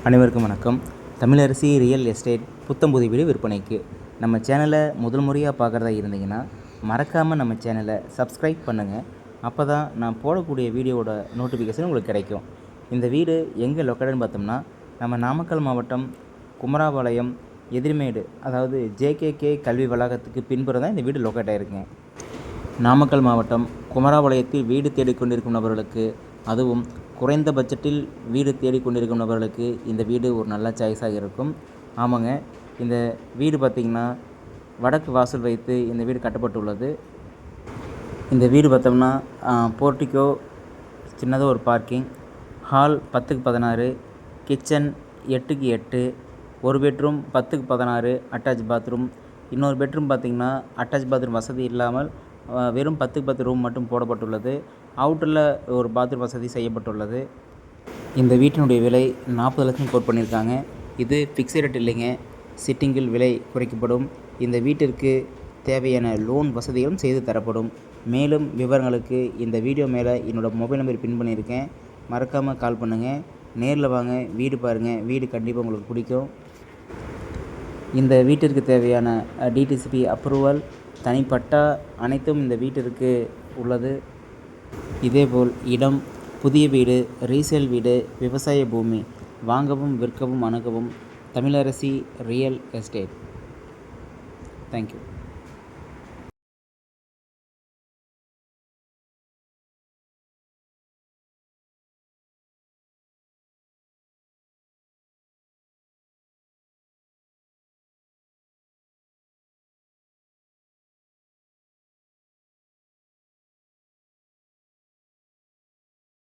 அனைவருக்கும் வணக்கம். Tamilarasi real estate புத்தம்புது வீடு விற்பனைக்கு. நம்ம சேனலை முதல் முறையாக பார்க்குறதா இருந்தீங்கன்னா மறக்காமல் நம்ம சேனலை சப்ஸ்கிரைப் பண்ணுங்கள். அப்போ தான் நான் போடக்கூடிய வீடியோவோட நோட்டிஃபிகேஷன் உங்களுக்கு கிடைக்கும். இந்த வீடு எங்கே லொக்கேட்டட்னு பார்த்தோம்னா நம்ம நாமக்கல் மாவட்டம் குமராபாளையம் எதிர்மேடு, அதாவது ஜேகேகே கல்வி வளாகத்துக்கு பின்புறம் தான் இந்த வீடு லொக்கேட் ஆகிருக்குங்க. நாமக்கல் மாவட்டம் குமராபாளையத்தில் வீடு தேடிக்கொண்டிருக்கும் நபர்களுக்கு, அதுவும் குறைந்த பட்ஜெட்டில் வீடு தேடிக்கொண்டிருக்கும் நபர்களுக்கு இந்த வீடு ஒரு நல்ல சாய்ஸாக இருக்கும். ஆமாங்க, இந்த வீடு பார்த்திங்கன்னா வடக்கு வாசல் வைத்து இந்த வீடு கட்டப்பட்டுள்ளது. இந்த வீடு பார்த்தோம்னா போர்ட்டிகோ, சின்னதாக ஒரு பார்க்கிங், ஹால் 10க்கு 16, கிச்சன் 8க்கு 8, ஒரு பெட்ரூம் 10க்கு 16 அட்டாச் பாத்ரூம். இன்னொரு பெட்ரூம் பார்த்திங்கன்னா அட்டாச் பாத்ரூம் வசதி இல்லாமல் வெறும் 10க்கு 10 ரூம் மட்டும் போடப்பட்டுள்ளது. அவுட்டரில் ஒரு பாத்ரூம் வசதி செய்யப்பட்டுள்ளது. இந்த வீட்டினுடைய விலை 40 லட்சம் கோட் பண்ணியிருக்காங்க. இது ஃபிக்ஸட் ரேட் இல்லைங்க, சிட்டிங்கில் விலை குறைக்கப்படும். இந்த வீட்டிற்கு தேவையான லோன் வசதிகளும் செய்து தரப்படும். மேலும் விவரங்களுக்கு இந்த வீடியோ மேலே என்னோடய மொபைல் நம்பர் பின் பண்ணியிருக்கேன். மறக்காமல் கால் பண்ணுங்கள். நேரில் வாங்க, வீடு பாருங்கள். வீடு கண்டிப்பாக உங்களுக்கு பிடிக்கும். இந்த வீட்டிற்கு தேவையான டிடிசிபி அப்ரூவல், தனிப்பட்டா அனைத்தும் இந்த வீட்டிற்கு உள்ளது. இதேபோல் இடம், புதிய வீடு, ரீசேல் வீடு, விவசாய பூமி வாங்கவும் விற்கவும் அணுகவும் தமிழரசி ரியல் எஸ்டேட். தேங்க்யூ.